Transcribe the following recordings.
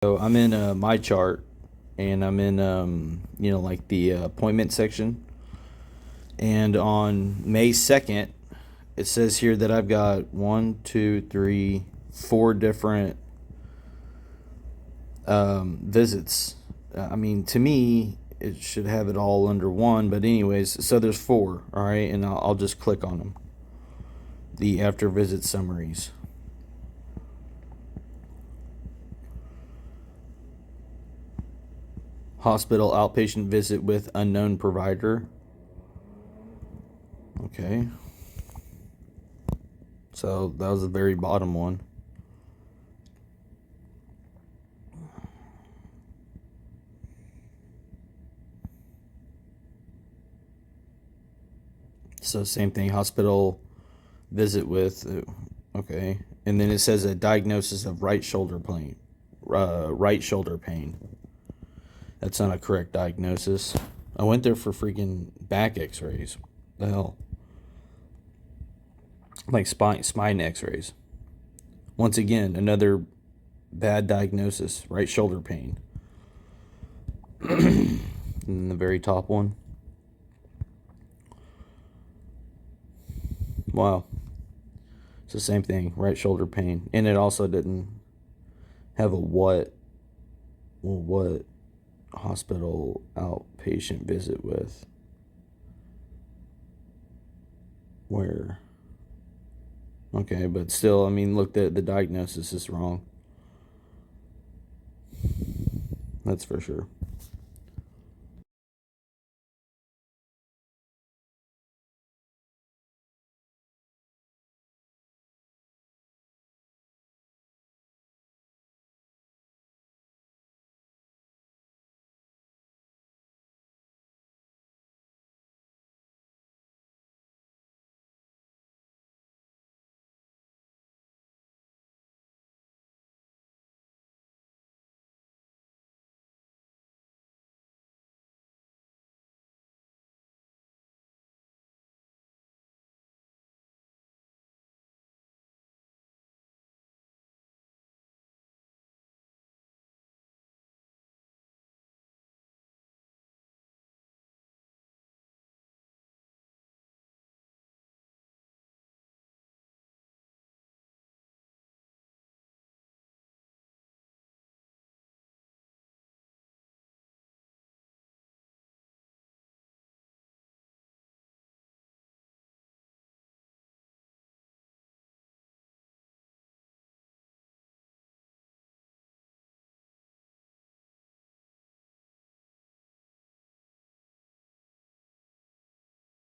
So I'm in my chart, and I'm in like the appointment section. And on May 2nd, it says here that I've got 4 different visits. I mean, to me, it should have it all under one, but anyways, so there's 4, all right, and I'll just click on them. The after visit summaries. Hospital outpatient visit with unknown provider. Okay. So that was the very bottom one. So same thing, hospital visit with, okay. And then it says a diagnosis of right shoulder pain. That's not a correct diagnosis. I went there for freaking back x-rays. The hell? Like spine x-rays. Once again, another bad diagnosis, right shoulder pain. And then the very top one. Wow. It's the same thing, right shoulder pain. And it also didn't have a what hospital outpatient visit with. Where? Okay, but still, I mean, look, the diagnosis is wrong. That's for sure.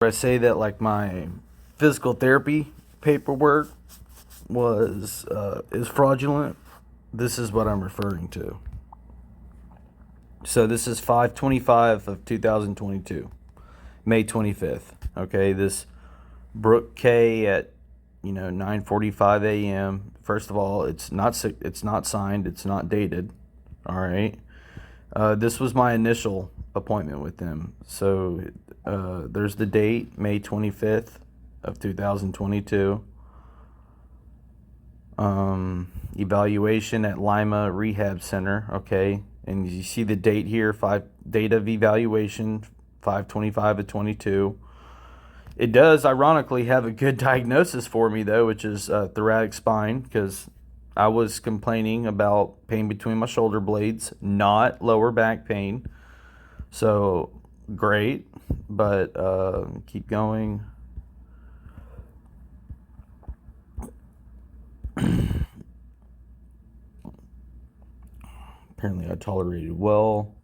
I say that like my physical therapy paperwork was is fraudulent. This is what I'm referring to. So this is 5/25 of 2022, May 25th. Okay, this Brooke K at 9:45 a.m. First of all, it's not signed, it's not dated. All right. This was my initial appointment with them. So there's the date, May 25th of 2022. Evaluation at Lima Rehab Center. Okay. And you see the date here, date of evaluation, 5/25 of 22. It does ironically have a good diagnosis for me though, which is thoracic spine, because I was complaining about pain between my shoulder blades, not lower back pain. So great, but keep going. Apparently I tolerated well.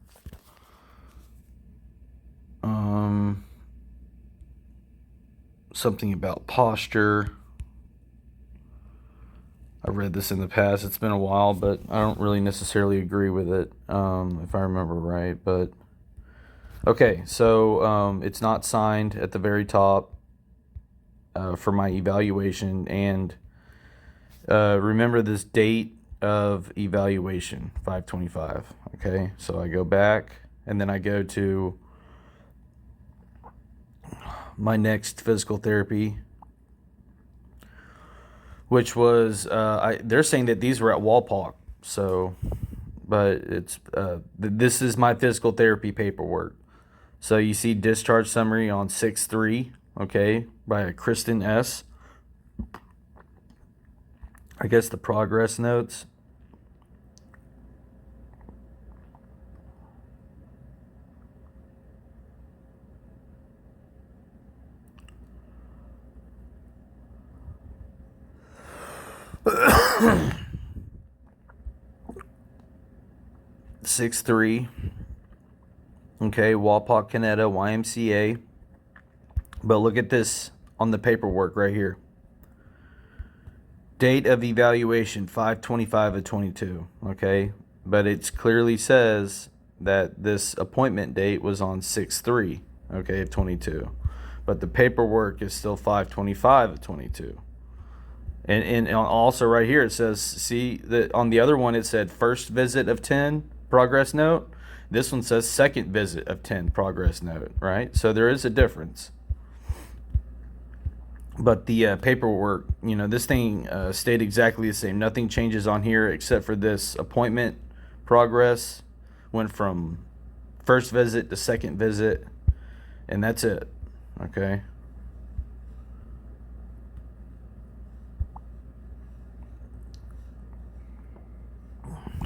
Something about posture. I read this in the past. It's been a while, but I don't really necessarily agree with it, if I remember right. But okay, so it's not signed at the very top for my evaluation. And remember this date of evaluation, 5/25. Okay, so I go back, and then I go to my next physical therapy, which was they're saying that these were at Walpock. So but it's this is my physical therapy paperwork. So you see discharge summary on 6/3, okay, by Kristen S. I guess the progress notes. Six three. Okay, Walpock Canetta, YMCA. But look at this on the paperwork right here. Date of evaluation 5/25 of 22. Okay, but it clearly says that this appointment date was on 6/3, okay, of 22. But the paperwork is still 5/25 of 22. And also right here it says, see that on the other one it said first visit of 10 progress note. This one says second visit of 10 progress note, right? So there is a difference. But the paperwork, this thing stayed exactly the same. Nothing changes on here except for this appointment progress. Went from first visit to second visit, and that's it. Okay.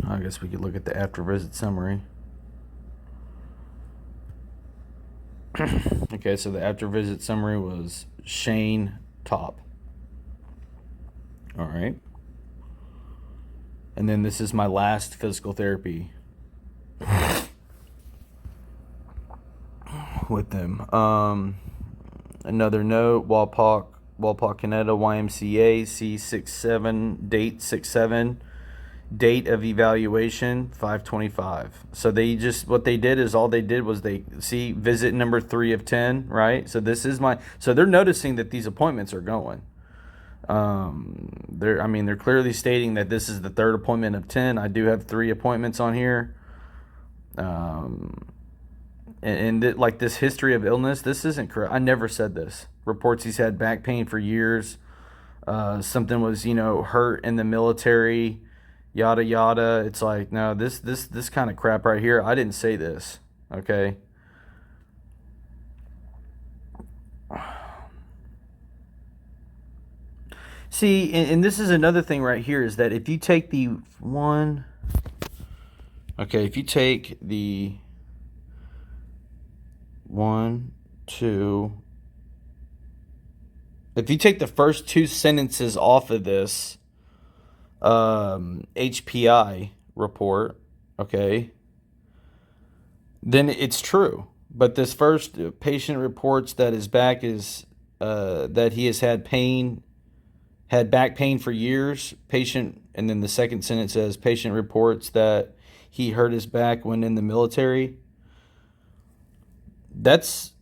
I guess we could look at the after visit summary. Okay, so the after visit summary was Shane Top. All right. And then this is my last physical therapy with them. Another note, Walpock Canetta, YMCA, C67, date 67, date of evaluation 5/25. So they just, what they did is all they did was they see visit number 3 of 10, right? So this is so they're noticing that these appointments are going. They're clearly stating that this is the third appointment of 10. I do have 3 appointments on here. Like this history of illness, this isn't correct. I never said this. Reports he's had back pain for years. Something was, hurt in the military, yada yada. It's like, no, this kind of crap right here. I didn't say this. Okay. See, and this is another thing right here is that if you take the one, okay, if you take the 1, 2, if you take the first 2 sentences off of this HPI report, okay, then it's true. But this first patient reports that his back is, that he has had back pain for years. Patient, and then the second sentence says patient reports that he hurt his back when in the military. That's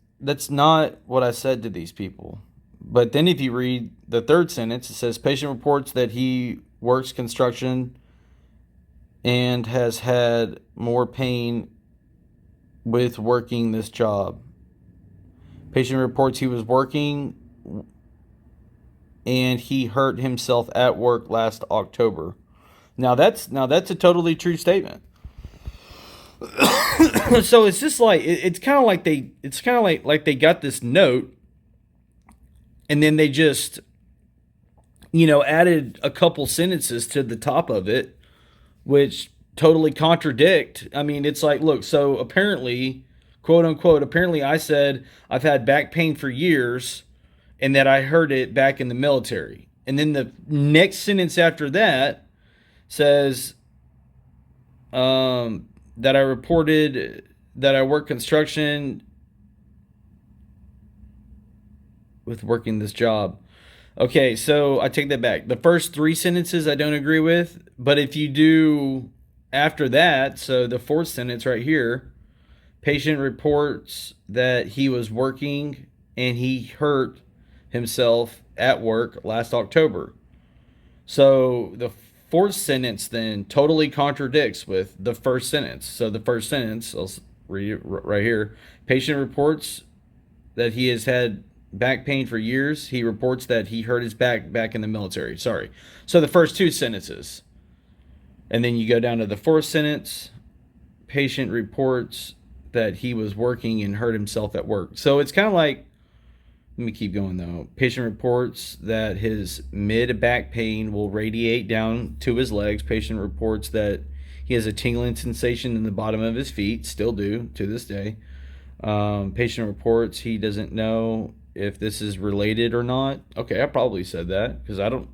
not what I said to these people. But then if you read the third sentence, it says patient reports that he works construction and has had more pain with working this job. Patient reports he was working and he hurt himself at work last October. Now that's a totally true statement. So it's just like it's kind of like they got this note, and then they just added a couple sentences to the top of it, which totally contradict. I mean, it's like, look, so apparently, quote unquote, apparently I said I've had back pain for years and that I heard it back in the military. And then the next sentence after that says that I reported that I work construction with working this job. Okay, so I take that back. The first 3 sentences I don't agree with, but if you do after that, so the fourth sentence right here, patient reports that he was working and he hurt himself at work last October. So the fourth sentence then totally contradicts with the first sentence. So the first sentence, I'll read it right here. Patient reports that he has had back pain for years. He reports that he hurt his back in the military. Sorry. So the first 2 sentences. And then you go down to the fourth sentence. Patient reports that he was working and hurt himself at work. So it's kind of like, let me keep going though. Patient reports that his mid back pain will radiate down to his legs. Patient reports that he has a tingling sensation in the bottom of his feet, still do to this day. Patient reports he doesn't know if this is related or not. Okay, I probably said that because I don't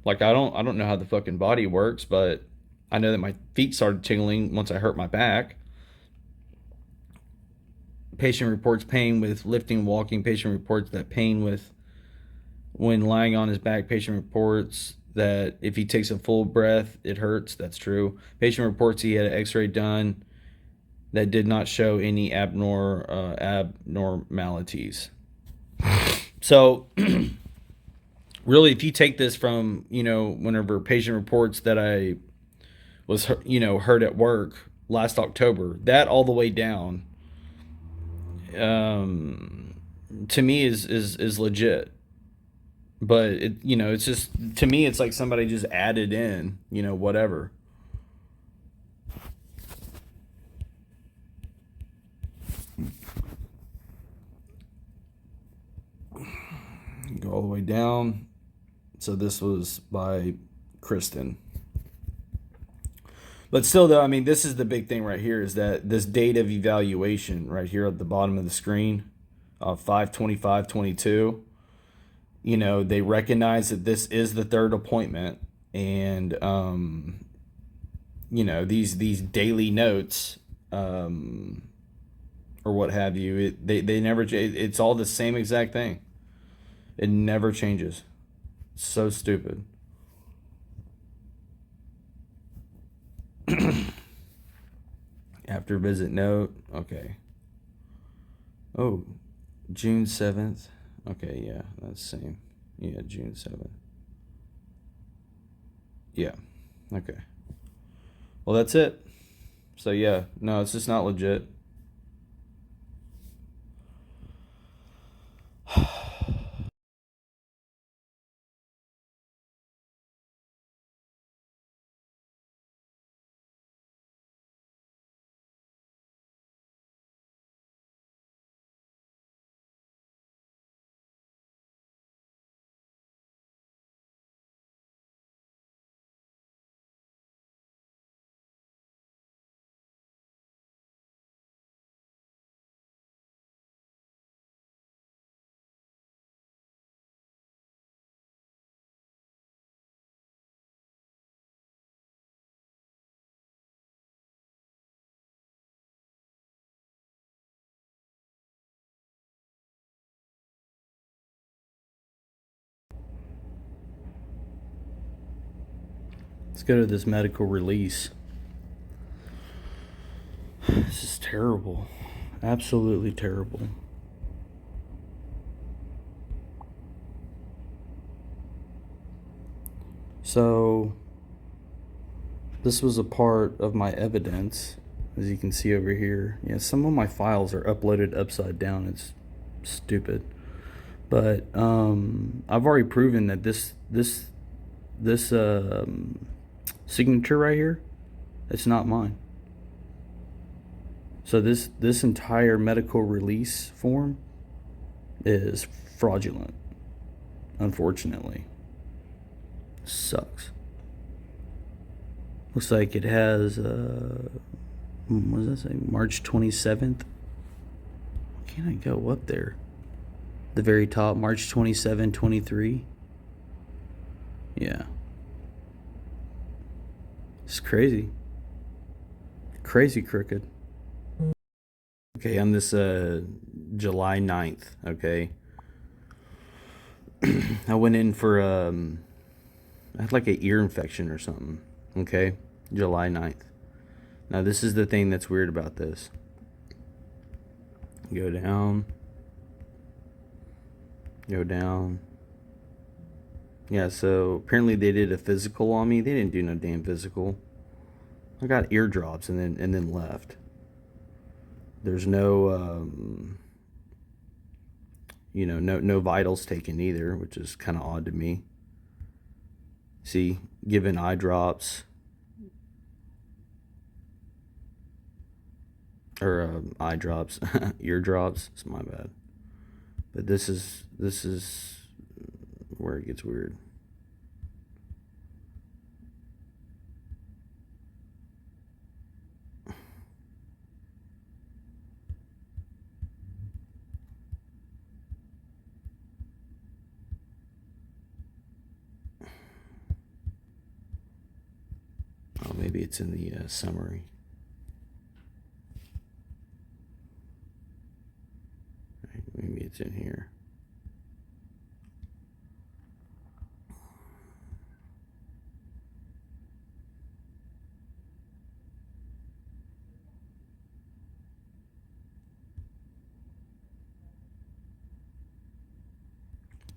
know how the fucking body works, but I know that my feet started tingling once I hurt my back. Patient reports pain with lifting, walking. Patient reports that pain with when lying on his back. Patient reports that if he takes a full breath, it hurts. That's true. Patient reports he had an x-ray done that did not show any abnormalities. So really, if you take this from, whenever patient reports that I was, hurt at work last October, that all the way down, to me is legit. But it's just, to me, it's like somebody just added in, whatever. Go all the way down. So this was by Kristen. But still, though, I mean, this is the big thing right here, is that this date of evaluation right here at the bottom of the screen, 5/25/22, they recognize that this is the third appointment, and these daily notes, or what have you, they never, it's all the same exact thing. It never changes. So stupid. After visit note. Okay. Oh, June 7th. Okay, yeah, that's the same. Yeah, June 7th. Yeah. Okay. Well, that's it. So yeah, no, it's just not legit. Let's go to this medical release. This is terrible. Absolutely terrible. So, this was a part of my evidence, as you can see over here. Yeah, some of my files are uploaded upside down. It's stupid. But I've already proven that this signature right here, it's not mine. So this entire medical release form is fraudulent, unfortunately. Sucks. Looks like it has what does that say? March 27th. Can't I go up there? The very top, March 27, 23. Yeah. It's crazy. Crazy crooked. Okay, on this July 9th, okay. I went in for I had like an ear infection or something, okay? July 9th. Now this is the thing that's weird about this. Go down. Go down. Yeah, so apparently they did a physical on me. They didn't do no damn physical. I got eardrops and then left. There's no no vitals taken either, which is kind of odd to me. See, given eye drops, or eye drops, ear drops. It's my bad. But this is where it gets weird. Oh, maybe it's in the summary. Maybe it's in here.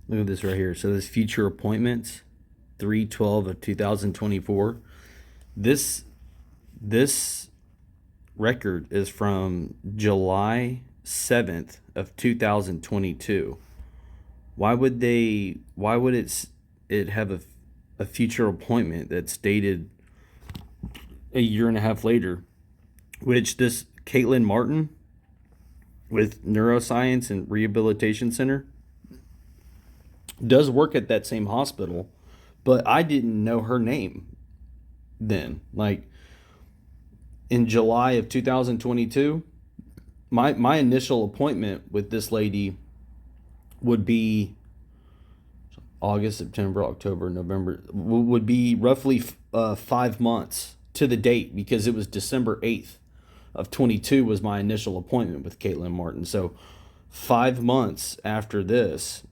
Look at this right here. So this future appointments, 3/12 of 2024. This record is from July 7th of 2022. Why would it have a future appointment that's dated a year and a half later, which this Caitlin Martin with Neuroscience and Rehabilitation Center does work at that same hospital, but I didn't know her name then. Like in July of 2022, my initial appointment with this lady would be August, September, October, November, would be roughly 5 months to the date, because it was December 8th of 22 was my initial appointment with Caitlin Martin. So 5 months after this,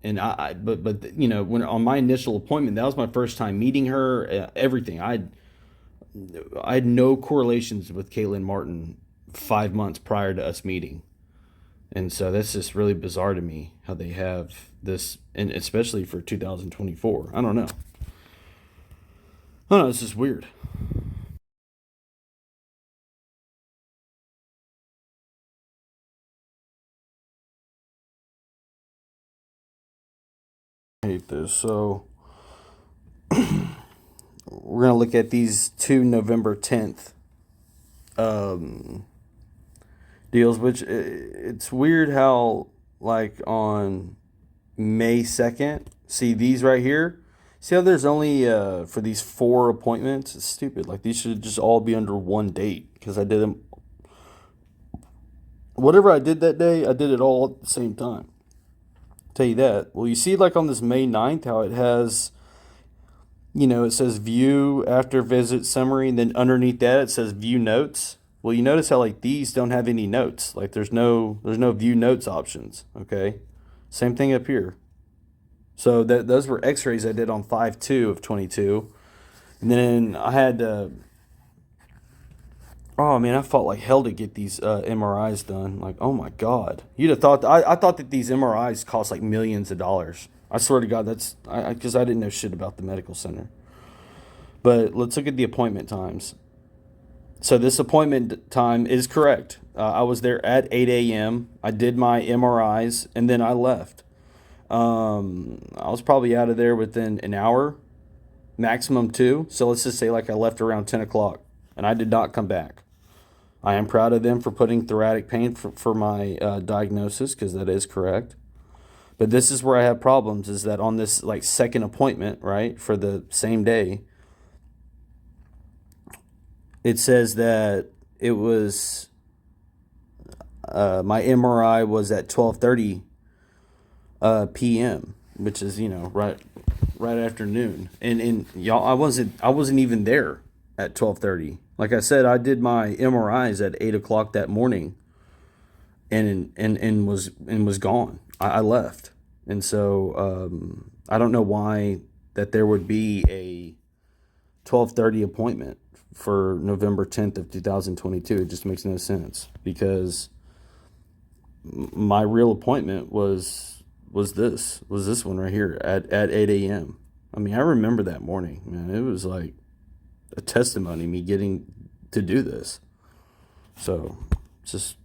and but you know, when on my initial appointment, that was my first time meeting her. Everything I had no correlations with Caitlin Martin 5 months prior to us meeting. And so that's just really bizarre to me how they have this, and especially for 2024. I don't know. I don't know. It's just weird. I hate this. So we're gonna look at these two November 10th um, deals, which it's weird how like on May 2nd, see these right here. See how there's only for these 4 appointments? It's stupid. Like these should just all be under one date, because I did them. Whatever I did that day, I did it all at the same time. Tell you that. Well, you see, like on this May 9th, how it has, it says view after visit summary, and then underneath that it says view notes. Well, you notice how like these don't have any notes. Like there's no view notes options. Okay, same thing up here. So those were X-rays I did on 5/2 of 22, and then I had oh man, I fought like hell to get these MRIs done. Like, oh my god, you'd have thought I thought that these MRIs cost like millions of dollars. I swear to God, that's because I didn't know shit about the medical center. But let's look at the appointment times. So this appointment time is correct. I was there at 8 a.m. I did my MRIs and then I left. I was probably out of there within an hour, maximum two. So let's just say like I left around 10 o'clock and I did not come back. I am proud of them for putting thoracic pain for my diagnosis, because that is correct. But this is where I have problems, is that on this like second appointment, right, for the same day, it says that it was my MRI was at 12:30 p.m., which is right after noon. And y'all, I wasn't even there at 12:30. Like I said, I did my MRIs at 8 o'clock that morning, and was gone. I left, and so I don't know why that there would be a 12:30 appointment for November 10th of 2022. It just makes no sense, because my real appointment was this one right here at 8 a.m. I mean, I remember that morning, man. It was like a testimony, me getting to do this. So it's just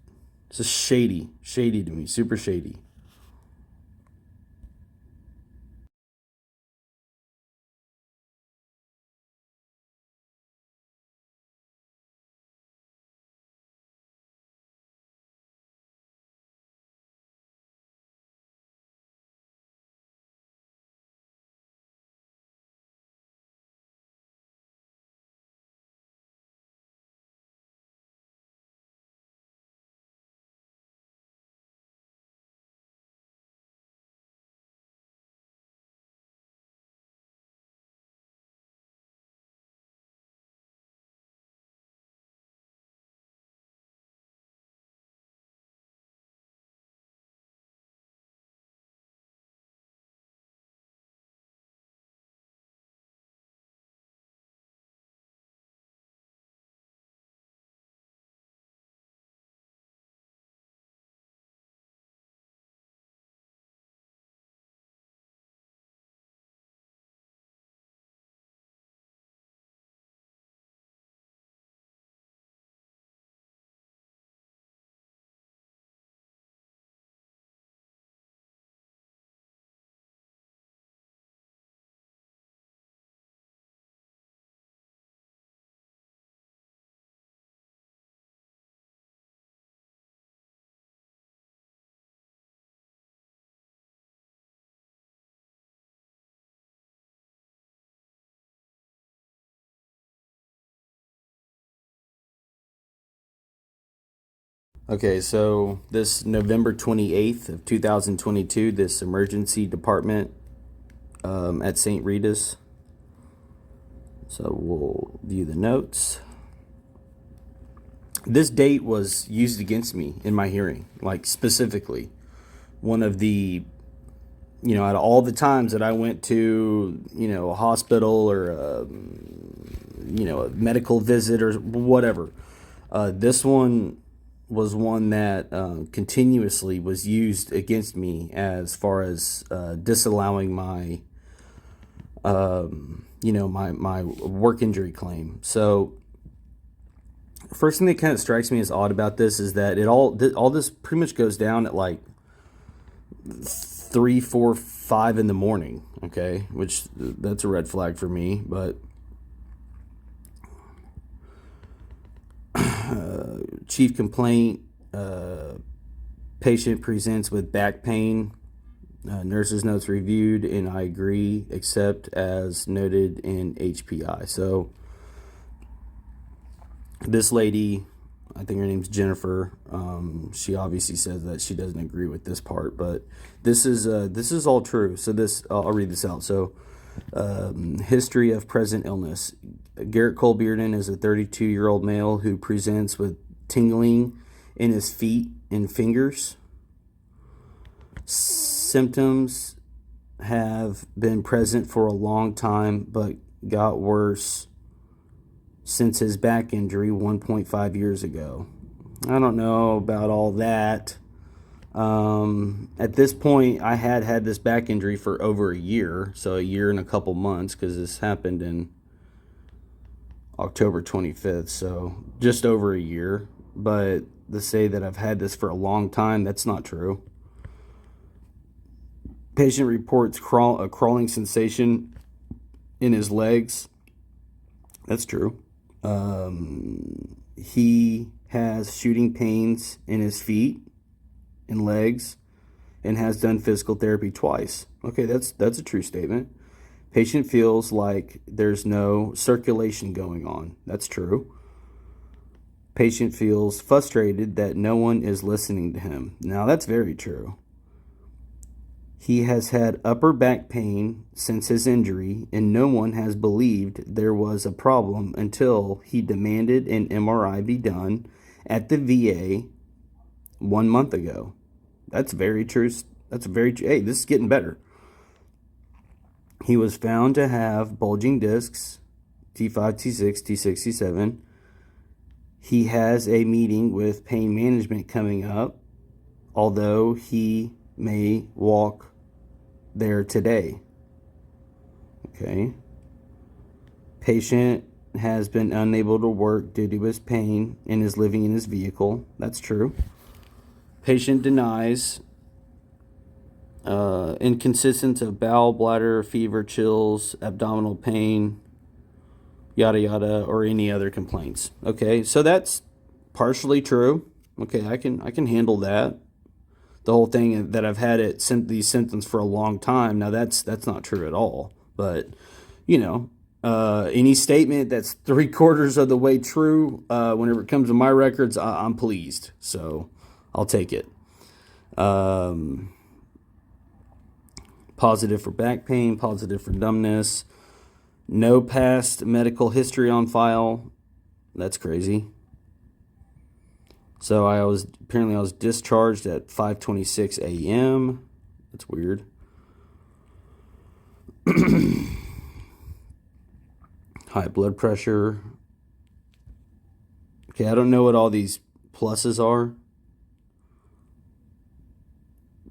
it's just shady to me, super shady. Okay, so this November 28th of 2022, this emergency department at St. Rita's. So we'll view the notes. This date was used against me in my hearing, like specifically. One of the, out of all the times that I went to, a hospital or, a medical visit or whatever, this one was one that continuously was used against me as far as disallowing my, my work injury claim. So first thing that kind of strikes me as odd about this is that all this pretty much goes down at like 3, 4, 5 in the morning. Okay, which that's a red flag for me. But chief complaint: patient presents with back pain. Nurse's notes reviewed, and I agree, except as noted in HPI. So this lady, I think her name's Jennifer. She obviously says that she doesn't agree with this part, but this is all true. So I'll read this out. So history of present illness. Garrett Colbearden is a 32-year-old male who presents with tingling in his feet and fingers. Symptoms have been present for a long time, but got worse since his back injury 1.5 years ago. I don't know about all that. At this point, I had this back injury for over a year, so a year and a couple months, because this happened in October 25th, so just over a year. But to say that I've had this for a long time, that's not true. Patient reports a crawling sensation in his legs. That's true. He has shooting pains in his feet and legs and has done physical therapy twice. Okay, that's a true statement. Patient feels like there's no circulation going on. That's true. Patient feels frustrated that no one is listening to him. Now, that's very true. He has had upper back pain since his injury, and no one has believed there was a problem until he demanded an MRI be done at the VA 1 month ago. That's very true. Hey, this is getting better. He was found to have bulging discs, T5, T6, T6, T7. He has a meeting with pain management coming up, although he may walk there today. Okay. Patient has been unable to work due to his pain and is living in his vehicle. That's true. Patient denies inconsistence of bowel, bladder, fever, chills, abdominal pain, yada yada, or any other complaints. Okay, so that's partially true. Okay, I can handle that. The whole thing that I've had these symptoms for a long time. Now that's not true at all. But any statement that's 3/4 of the way true, whenever it comes to my records, I'm pleased. So I'll take it. Positive for back pain, positive for numbness. No past medical history on file. That's crazy. So I was discharged at 5:26 a.m. That's weird. High blood pressure. Okay, I don't know what all these pluses are.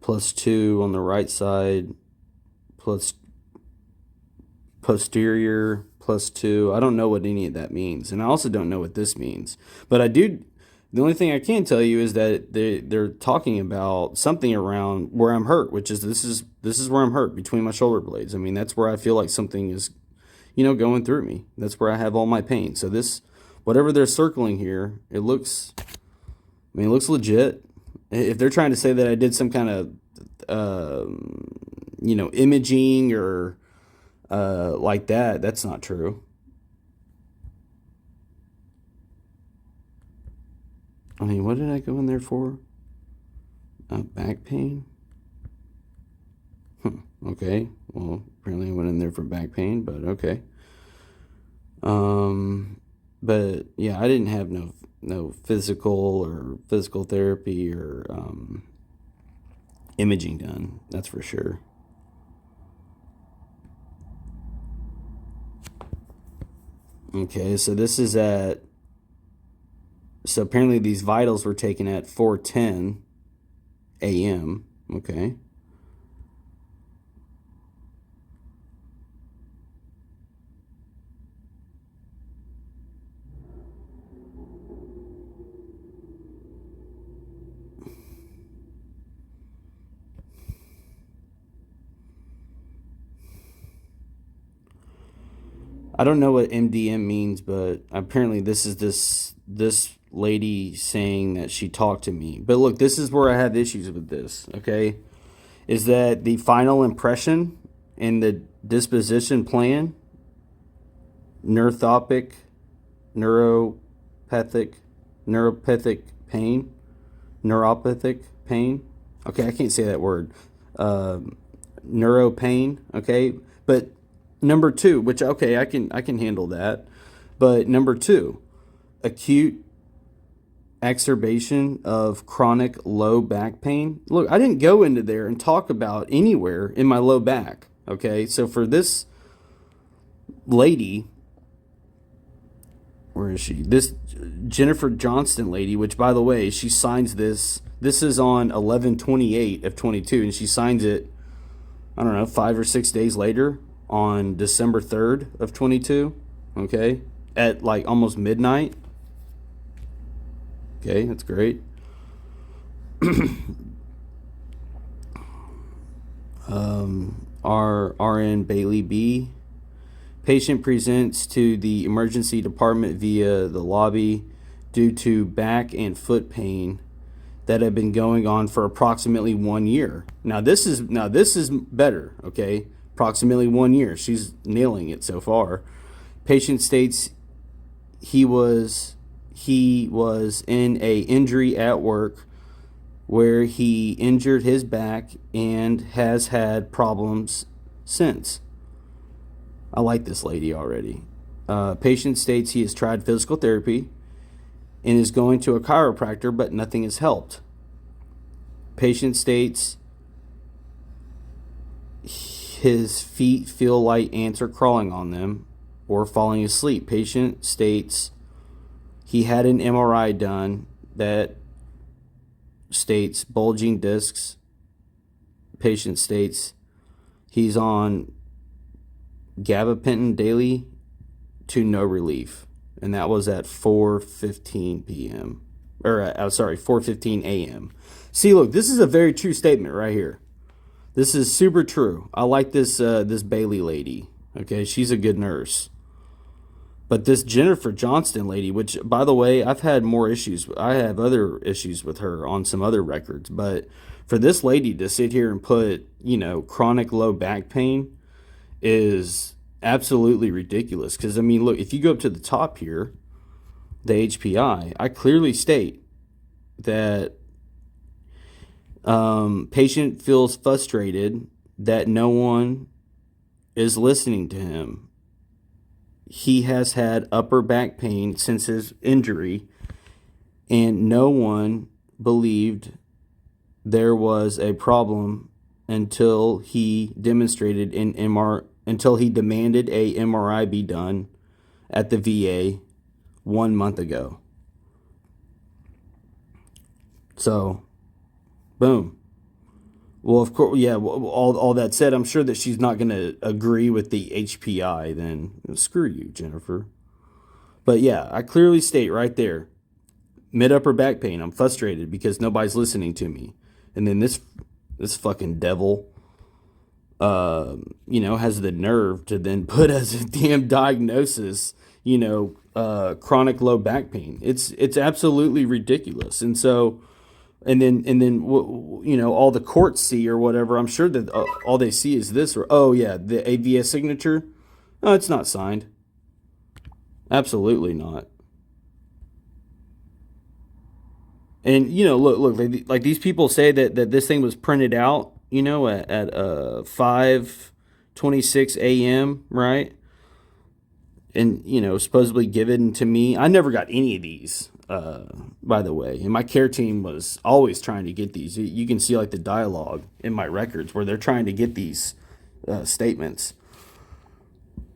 +2 on the right side, plus posterior, +2. I don't know what any of that means, and I also don't know what this means. But I do. The only thing I can tell you is that they're talking about something around where I'm hurt, which is this is where I'm hurt, between my shoulder blades. I mean, that's where I feel like something is, going through me. That's where I have all my pain. So this, whatever they're circling here, it looks legit. If they're trying to say that I did some kind of, imaging or like that, that's not true. I mean, what did I go in there for? Back pain? Okay. Well, apparently I went in there for back pain, but okay. But yeah, I didn't have no physical therapy or imaging done. That's for sure. Okay, so this is at. So apparently these vitals were taken at 4:10 a.m. Okay. I don't know what MDM means, but apparently this lady saying that she talked to me. But look, this is where I have issues with this, okay? Is that the final impression in the disposition plan, neuropathic, neuropathic, neuropathic pain, neuropathic pain. Okay, I can't say that word. Neuropain, okay? But number 2, which okay, I can handle that. But number 2, acute exacerbation of chronic low back pain. Look, I didn't go into there and talk about anywhere in my low back, okay? So for this lady, where is she? This Jennifer Johnston lady, which by the way, she signs this. This is on 11/28 of 22, and she signs it, I don't know, 5 or 6 days later on December 3rd of 22, okay? At like almost midnight. Okay, that's great. Our RN Bailey B. Patient presents to the emergency department via the lobby due to back and foot pain that have been going on for approximately 1 year. Now this is better, okay? Approximately 1 year. She's nailing it so far. Patient states he was in a injury at work where he injured his back and has had problems since. I like this lady already. Patient states he has tried physical therapy and is going to a chiropractor, but nothing has helped. Patient states his feet feel like ants are crawling on them or falling asleep. Patient states he had an MRI done that states bulging discs. Patient states he's on gabapentin daily to no relief. And that was at 4:15 p.m. Or, 4:15 a.m. See, look, this is a very true statement right here. This is super true. I like this Bailey lady. Okay, she's a good nurse. But this Jennifer Johnston lady, which, by the way, I've had more issues. I have other issues with her on some other records. But for this lady to sit here and put, chronic low back pain is absolutely ridiculous. Because, I mean, look, if you go up to the top here, the HPI, I clearly state that patient feels frustrated that no one is listening to him. He has had upper back pain since his injury, and no one believed there was a problem until he demanded a MRI be done at the VA 1 month ago. So, boom. Well, of course, yeah, all that said, I'm sure that she's not going to agree with the HPI, then screw you, Jennifer. But yeah, I clearly state right there, mid-upper back pain, I'm frustrated because nobody's listening to me. And then this fucking devil, has the nerve to then put as a damn diagnosis, chronic low back pain. It's absolutely ridiculous. And so, and then all the courts see or whatever, I'm sure that all they see is this, or the AVS signature. No, it's not signed. Absolutely not. And look, like these people say that this thing was printed out, at 5:26 a.m., right? And supposedly given to me. I never got any of these, by the way. And my care team was always trying to get these. You can see like the dialogue in my records where they're trying to get these statements.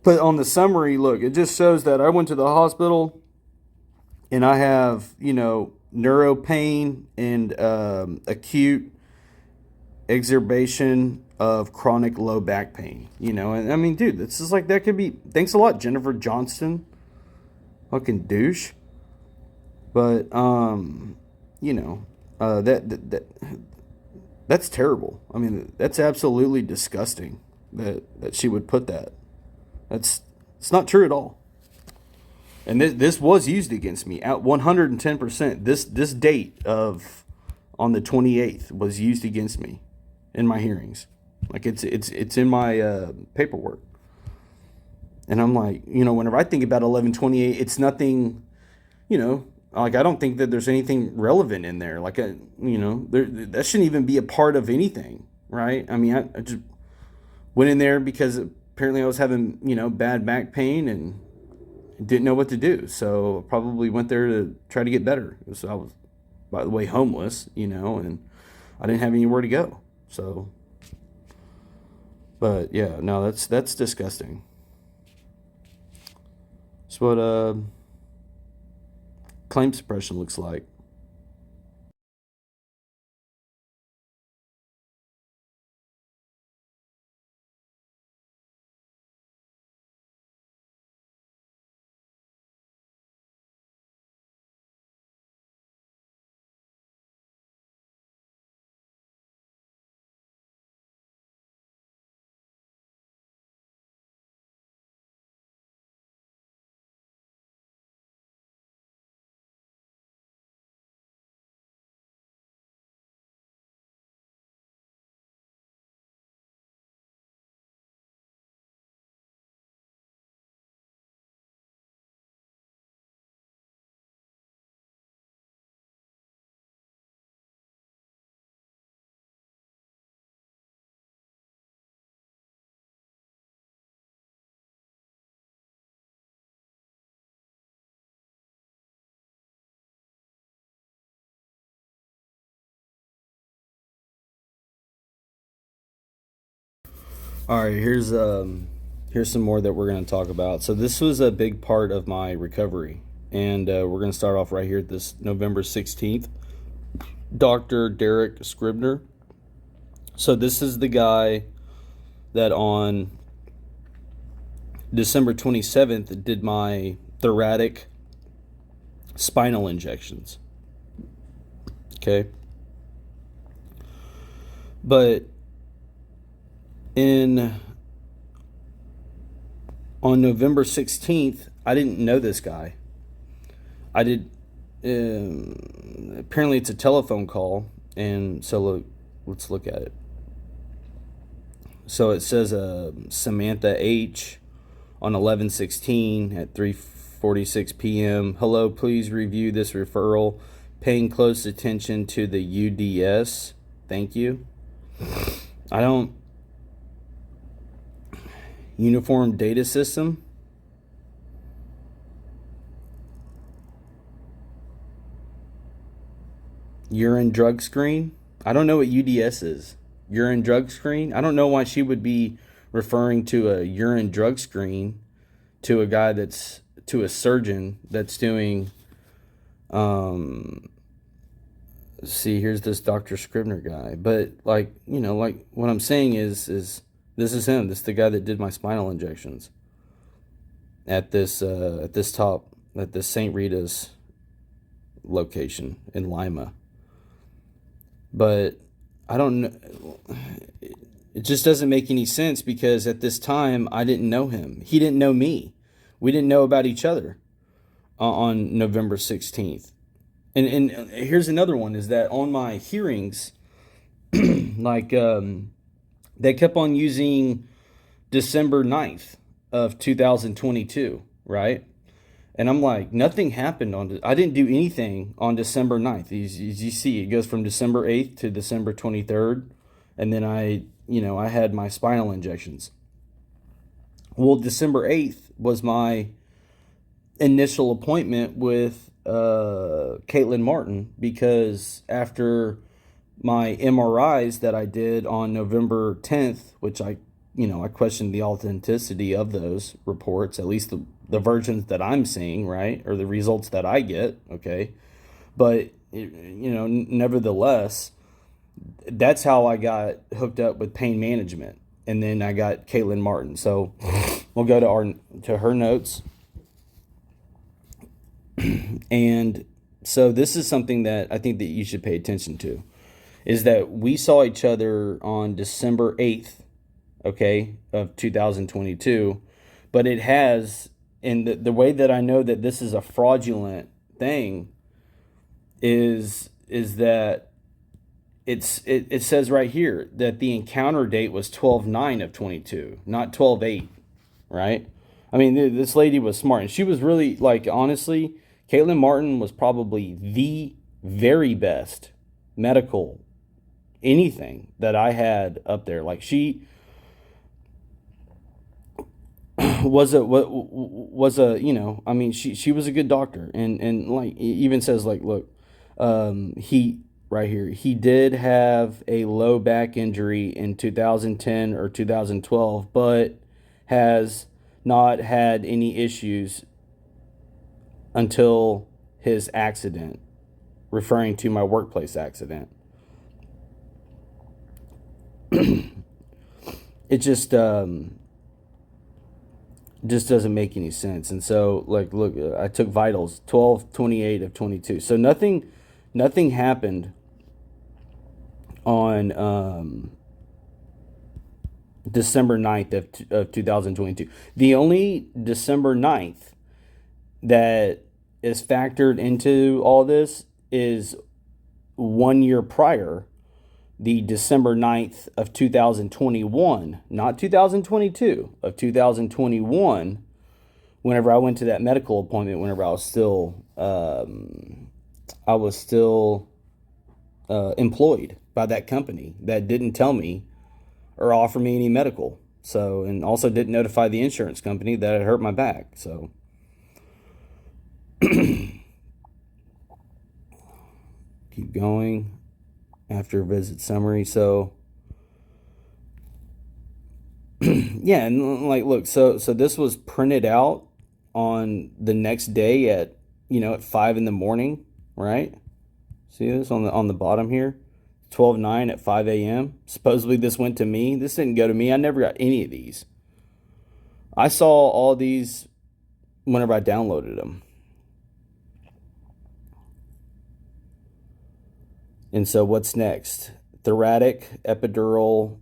But on the summary, look, it just shows that I went to the hospital and I have, neuro pain and acute exacerbation of chronic low back pain. And I mean, dude, this is like, that could be, thanks a lot, Jennifer Johnston, fucking douche. But, that's terrible. I mean, that's absolutely disgusting that she would put that. It's not true at all. And this was used against me at 110%. This date of on the 28th was used against me in my hearings. Like it's in my paperwork. And I'm like, whenever I think about 1128, it's nothing, like I don't think that there's anything relevant in there. Like that shouldn't even be a part of anything, right? I mean, I just went in there because apparently I was having, bad back pain and didn't know what to do. So probably went there to try to get better. So I was, by the way, homeless, and I didn't have anywhere to go. So, but yeah, no, that's disgusting. That's what claim suppression looks like. All right, here's some more that we're going to talk about. So this was a big part of my recovery, and we're going to start off right here at this November 16th. Dr. Derek Scribner. So this is the guy that on December 27th did my thoracic spinal injections. Okay. But on November 16th, I didn't know this guy. I did. Apparently, it's a telephone call, and so let's look at it. So it says Samantha H on 11/16 at 3:46 p.m. Hello, please review this referral. Paying close attention to the UDS. Thank you. I don't. Uniform data system. Urine drug screen. I don't know what UDS is. Urine drug screen. I don't know why she would be referring to a urine drug screen to a guy to a surgeon that's doing. See, here's this Dr. Scribner guy, but like what I'm saying is this is him. This is the guy that did my spinal injections at this St. Rita's location in Lima. But I don't know. It just doesn't make any sense because at this time I didn't know him. He didn't know me. We didn't know about each other on November 16th. And here's another one is that on my hearings, like they kept on using December 9th of 2022, right? And I'm like, nothing happened I didn't do anything on December 9th. As you see, it goes from December 8th to December 23rd. And then I had my spinal injections. Well, December 8th was my initial appointment with Caitlin Martin, because after my MRIs that I did on November 10th, which I questioned the authenticity of those reports, at least the versions that I'm seeing, right? Or the results that I get, okay? But, nevertheless, that's how I got hooked up with pain management. And then I got Caitlin Martin. So we'll go to her notes. And so this is something that I think that you should pay attention to, is that we saw each other on December 8th, okay, of 2022, but it has, and the way that I know that this is a fraudulent thing is that it says right here that the encounter date was 12/9 of 22, not 12/8, right? I mean, this lady was smart, and she was really, like, honestly, Caitlin Martin was probably the very best medical anything that I had up there. Like, she was a I mean, she was a good doctor, and like, it even says, like, look, he right here, he did have a low back injury in 2010 or 2012, but has not had any issues until his accident, referring to my workplace accident. It just doesn't make any sense. And so, like, look, I took vitals 12/28 of 22. So nothing happened on December 9th of 2022. The only December 9th that is factored into all this is 1 year prior, the December 9th of 2021, not 2022, of 2021, whenever I went to that medical appointment, whenever I was still employed by that company that didn't tell me or offer me any medical. So, and also didn't notify the insurance company that it hurt my back. So keep going. After visit summary. So yeah, and like, look, so this was printed out on the next day at at 5 in the morning, right? See this on the bottom here, 12/9 at 5 a.m. Supposedly this went to me. This didn't go to me. I never got any of these. I saw all these whenever I downloaded them. And so what's next? Thoracic, epidural,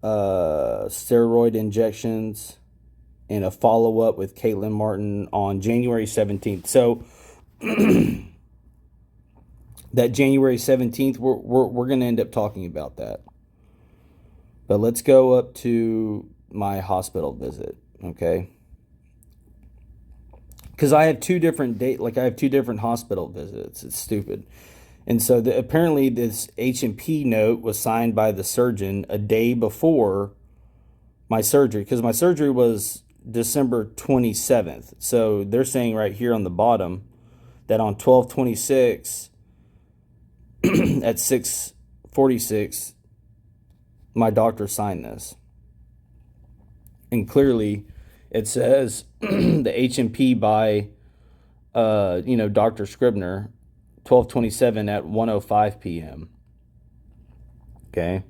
steroid injections, and a follow-up with Caitlin Martin on January 17th. So that January 17th, we're going to end up talking about that. But let's go up to my hospital visit, okay? Because I have two different hospital visits. It's stupid. And so apparently this H&P note was signed by the surgeon a day before my surgery, because my surgery was December 27th. So they're saying right here on the bottom that on 12/26 at 6:46, my doctor signed this. And clearly it says the H&P by, Dr. Scribner, 12/27 at 1:05 p.m. Okay.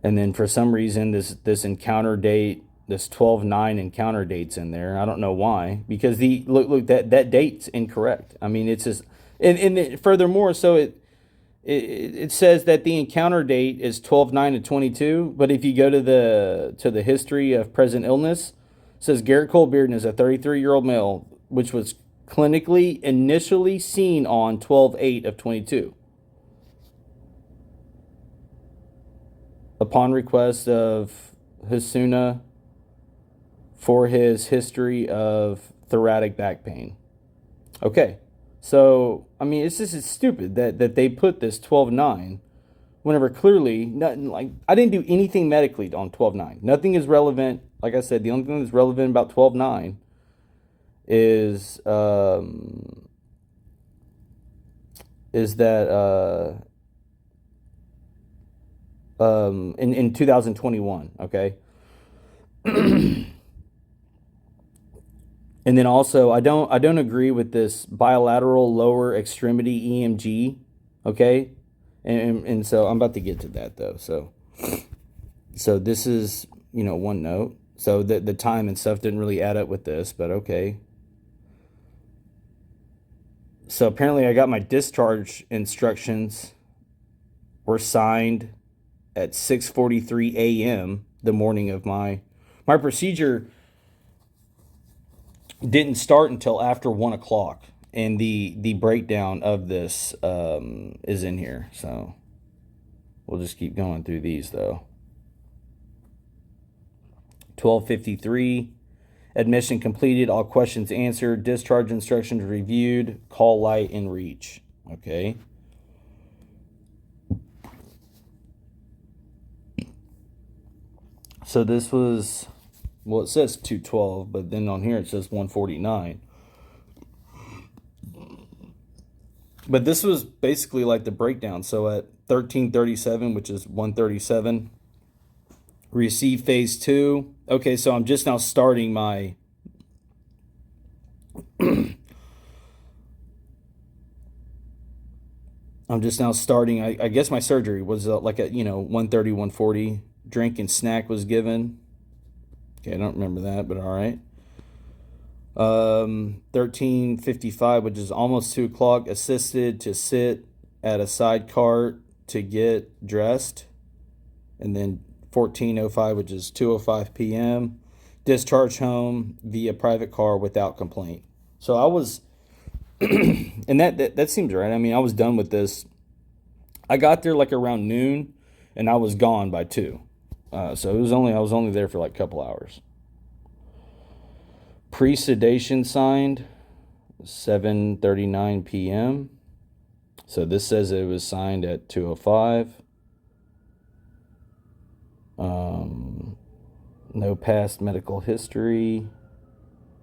And then for some reason, this encounter date, this 12/9 encounter date's in there. I don't know why, because look that date's incorrect. I mean, it's just, and furthermore, so it says that the encounter date is 12/9 of 22, but if you go to the history of present illness, it says Garrett Colbearden is a 33-year-old male, which was clinically initially seen on 12/8 of 22. Upon request of Hasuna for his history of thoracic back pain. Okay, so I mean, it's stupid that they put this 12/9 whenever clearly nothing, like I didn't do anything medically on 12/9. Nothing is relevant. Like I said, the only thing that's relevant about 12/9 is that in 2021. Okay. And then also, I don't agree with this bilateral lower extremity EMG, okay, and so I'm about to get to that though. So this is one note. So the time and stuff didn't really add up with this, but okay. So apparently, I got my discharge instructions were signed at 6:43 a.m. the morning of my procedure. Didn't start until after 1 o'clock, and the breakdown of this is in here. So we'll just keep going through these though. 12:53, admission completed, all questions answered, discharge instructions reviewed, call light and reach. Okay. So this was, well, it says 212, but then on here it says 149. But this was basically like the breakdown. So at 1337, which is 137, receive phase 2. Okay, so I'm just now starting my I guess my surgery was like at 130, 140. Drink and snack was given. Okay, I don't remember that, but all right. 13:55, which is almost 2 o'clock, assisted to sit at a side cart to get dressed. And then 14:05, which is 2:05 p.m., discharge home via private car without complaint. So I was, and that seems right. I mean, I was done with this. I got there like around noon, and I was gone by 2. So I was only there for like a couple hours. Pre-sedation signed 7:39 p.m. So this says it was signed at 2:05. No past medical history.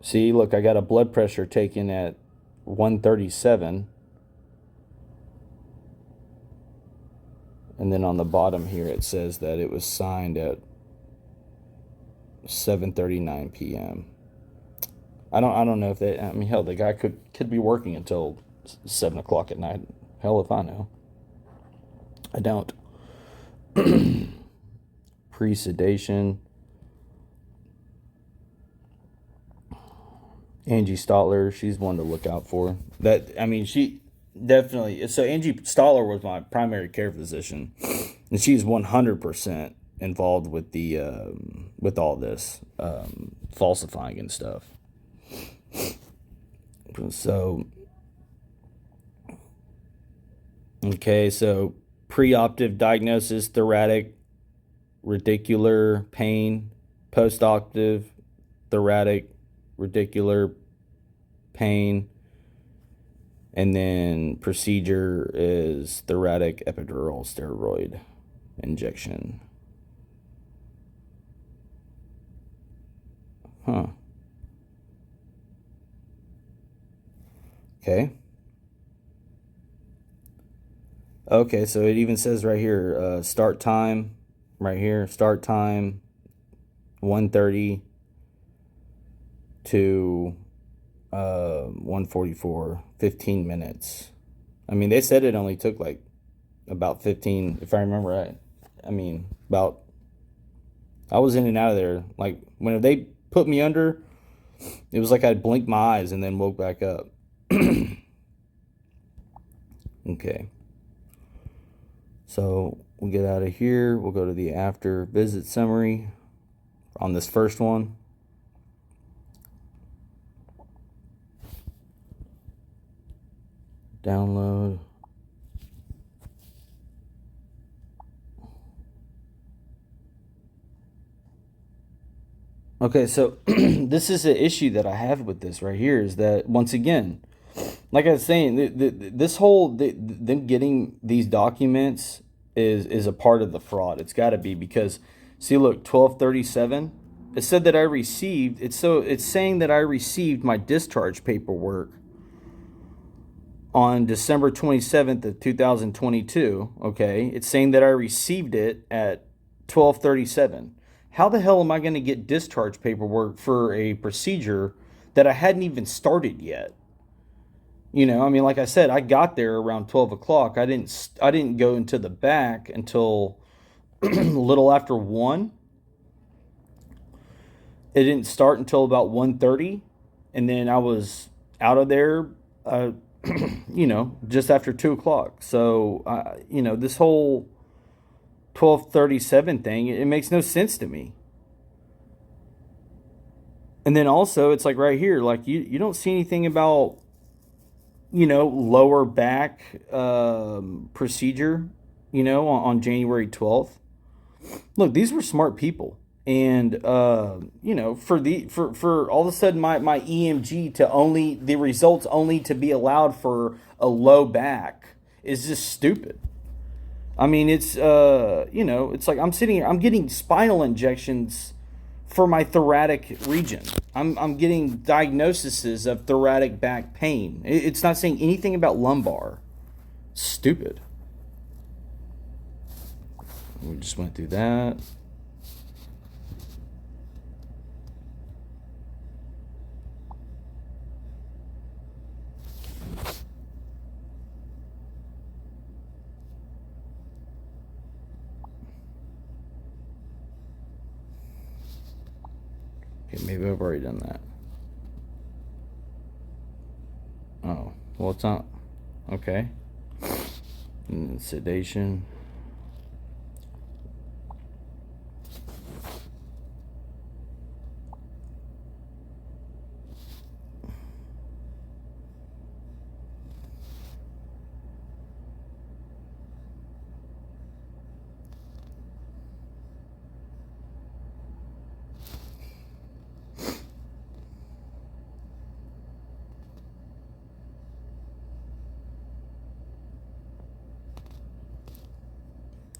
See, look, I got a blood pressure taken at 137. And then on the bottom here it says that it was signed at 7:39 p.m. I don't know if they, I mean, hell, the guy could be working until 7 o'clock at night. Hell if I know. I don't. Pre-sedation. Angie Stotler, she's one to look out for. That, I mean, she definitely, so Angie Stotler was my primary care physician, and she's 100% involved with the with all this falsifying and stuff. So okay, so preoperative diagnosis: thoracic radicular pain. Postoperative thoracic radicular pain. And then procedure is thoracic epidural steroid injection. Huh. Okay. Okay, so it even says right here, start time, right here, start time, 1:30 to 1:44, 15 minutes. I mean, they said it only took like about 15, if I remember right. I mean, I was in and out of there. Like, when they put me under, it was like I'd blink my eyes and then woke back up. Okay. So we'll get out of here. We'll go to the after visit summary on this first one. Download. Okay, so this is the issue that I have with this right here is that once again, like I was saying, this whole them getting these documents is a part of the fraud. It's got to be because see, look, 1237. It said that I received. It's saying that I received my discharge paperwork on December 27th of 2022. Okay, it's saying that I received it at 1237. How the hell am I going to get discharge paperwork for a procedure that I hadn't even started yet? You know, I mean, like I said, I got there around 12 o'clock. I didn't go into the back until a little after 1. It didn't start until about 1:30, and then I was out of there, uh, just after 2 o'clock. So, this whole 1237 thing, it makes no sense to me. And then also, it's like right here, like you don't see anything about, lower back procedure, on January 12th. Look, these were smart people. And for all of a sudden my EMG to only the results only to be allowed for a low back is just stupid. I mean, it's like I'm sitting here, I'm getting spinal injections for my thoracic region. I'm getting diagnoses of thoracic back pain. It's not saying anything about lumbar. Stupid. We just went through that. Okay, maybe I've already done that. Oh, well, it's not. Okay. And sedation.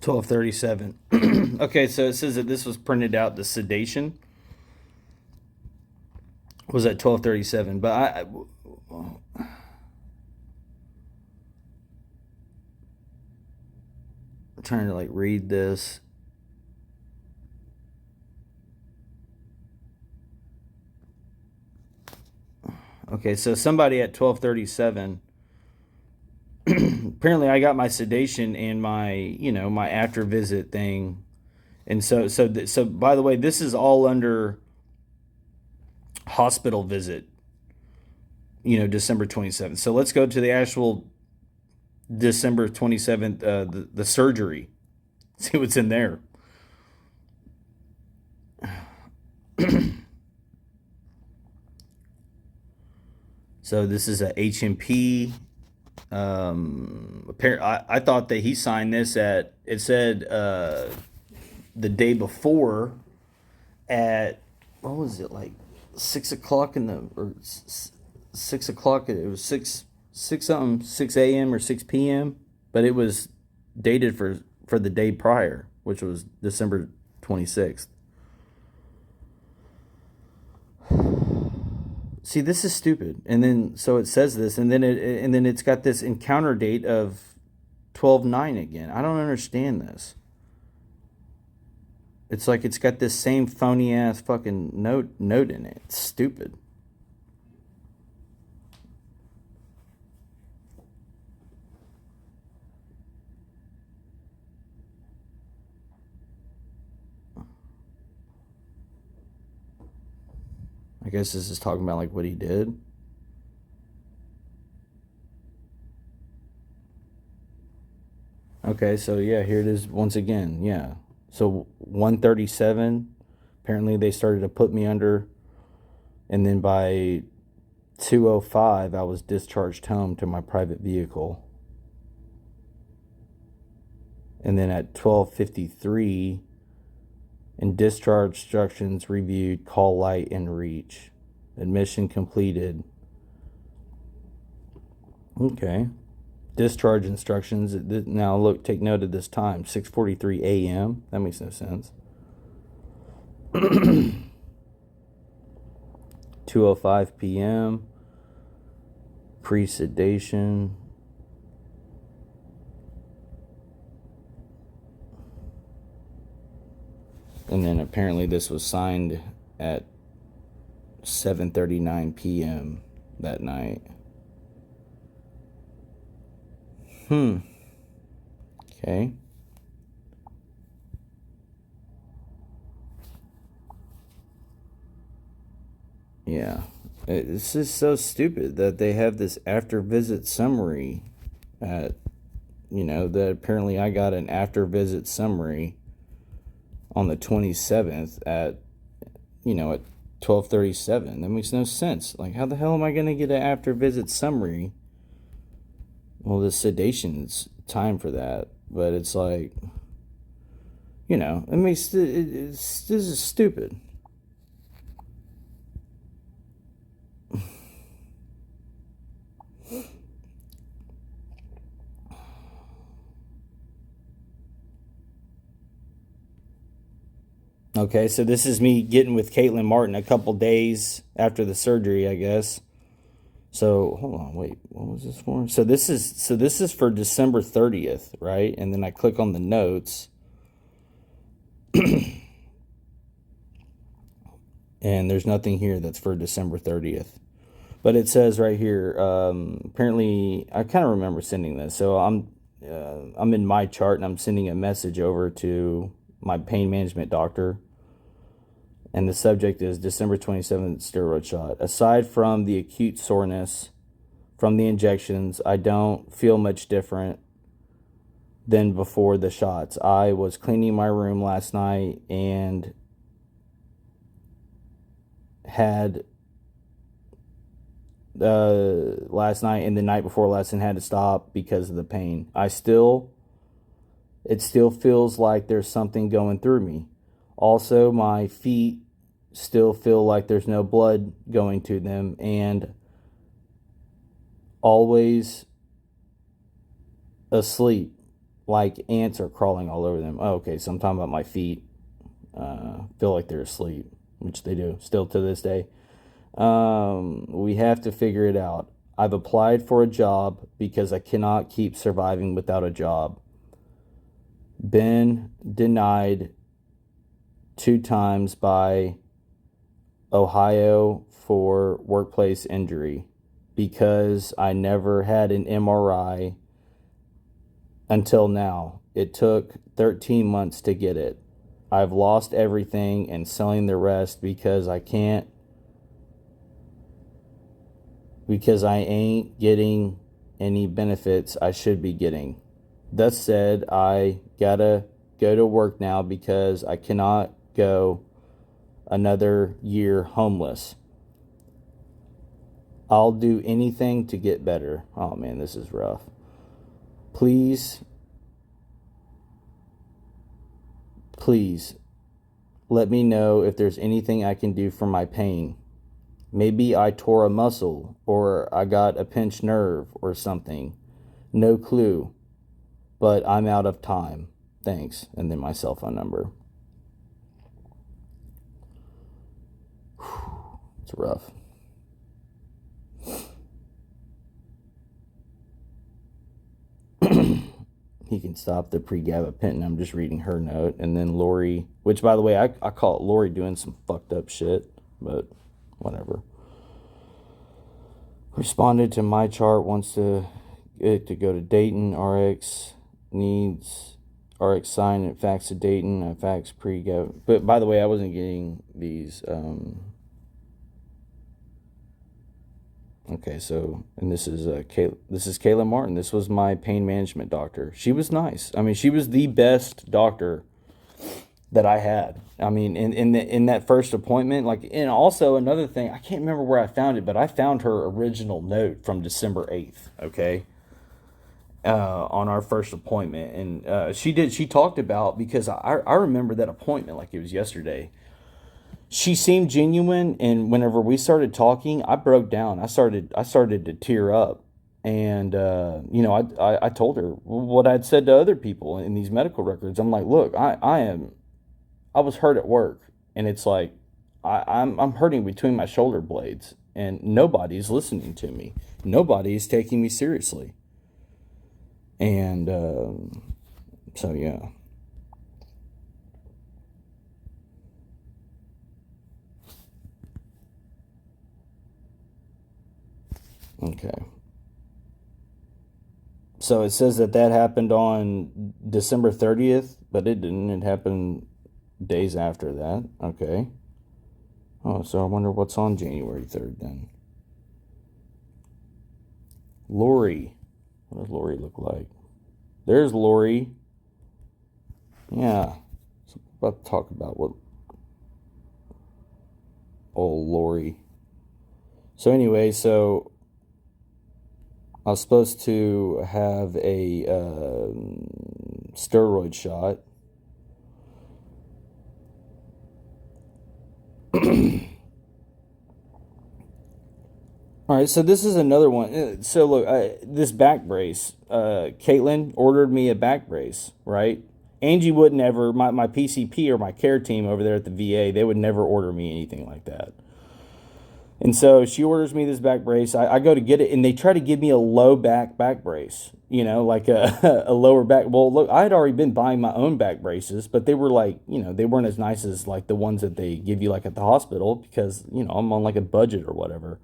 $12.37. Okay, so it says that this was printed out. The sedation was at 12:37, but I'm trying to like read this. Okay, so somebody at 12:37. Apparently, I got my sedation and my after visit thing, and so by the way, this is all under hospital visit. December 27th. So let's go to the actual December 27th, the surgery. See what's in there. So this is a HMP. I thought that he signed this it said the day before at, what was it, like 6 o'clock or 6 o'clock, it was 6 something, 6 a.m. or 6 p.m., but it was dated for the day prior, which was December 26th. See, this is stupid. And then so it says this, and then it's got this encounter date of 12/9 again. I don't understand this. It's like it's got this same phony ass fucking note in it. It's stupid. I guess this is talking about like what he did. Okay, so yeah, here it is once again. Yeah. So 1:37, apparently they started to put me under, and then by 2:05 I was discharged home to my private vehicle. And then at 12:53 And discharge instructions reviewed, call light and reach. Admission completed. Okay. Discharge instructions. Now look, take note of this time. 6:43 a.m. That makes no sense. 2:05 p.m. Pre-sedation. And then apparently this was signed at 7:39 p.m. that night. Okay. Yeah. It's just so stupid that they have this after visit summary at, that apparently I got an after visit summary on the 27th at 12:37. That makes no sense. Like, how the hell am I going to get an after visit summary? Well, the sedation's time for that, but it's like, this is stupid. Okay, so this is me getting with Caitlin Martin a couple days after the surgery, I guess. So hold on, wait, what was this for? So this is for December 30th, right? And then I click on the notes, and there's nothing here that's for December 30th. But it says right here, apparently, I kind of remember sending this. So I'm in my chart, and I'm sending a message over to my pain management doctor. And the subject is December 27th steroid shot. Aside from the acute soreness from the injections, I don't feel much different than before the shots. I was cleaning my room last night and had last night and the night before last and had to stop because of the pain. It still feels like there's something going through me. Also, my feet still feel like there's no blood going to them, and always asleep, like ants are crawling all over them. Oh, okay, so I'm talking about my feet. Feel like they're asleep, which they do still to this day. We have to figure it out. I've applied for a job because I cannot keep surviving without a job. Been denied 2 times by Ohio for workplace injury because I never had an MRI until now. It took 13 months to get it. I've lost everything and selling the rest because I ain't getting any benefits I should be getting. Thus said, I gotta go to work now because I cannot go another year homeless. I'll do anything to get better. Oh man, this is rough. Please let me know if there's anything I can do for my pain. Maybe I tore a muscle or I got a pinched nerve or something. No clue, but I'm out of time. Thanks. And then my cell phone number. It's rough. He can stop the pre-gabapentin. I'm just reading her note. And then Lori, which by the way, I call it Lori doing some fucked up shit, but whatever. Responded to my chart, wants to go to Dayton. RX needs RX sign and fax to Dayton. I fax pre-gab. But by the way, I wasn't getting these. Okay, so, and this is Kayla Martin. This was my pain management doctor. She was nice. I mean, she was the best doctor that I had. I mean, in that first appointment, like, and also another thing, I can't remember where I found it, but I found her original note from December 8th, okay? on our first appointment, and she talked about, because I remember that appointment like it was yesterday. She seemed genuine, and whenever we started talking, I broke down. I started to tear up, and I told her what I'd said to other people in these medical records. I'm like, look, I was hurt at work, and it's like I'm hurting between my shoulder blades, and nobody's listening to me. Nobody is taking me seriously, and so yeah. Okay. So it says that happened on December 30th, but it didn't. It happened days after that. Okay. Oh, so I wonder what's on January 3rd then. Lori. What does Lori look like? There's Lori. Yeah. So I'm about to talk about what old Lori. So anyway, so I was supposed to have a steroid shot. All right, so this is another one. So look, this back brace. Caitlin ordered me a back brace, right? Angie would never, my PCP or my care team over there at the VA, they would never order me anything like that. And so she orders me this back brace. I go to get it, and they try to give me a low back brace, like a lower back. Well, look, I had already been buying my own back braces, but they were like, they weren't as nice as like the ones that they give you like at the hospital, because, I'm on like a budget or whatever.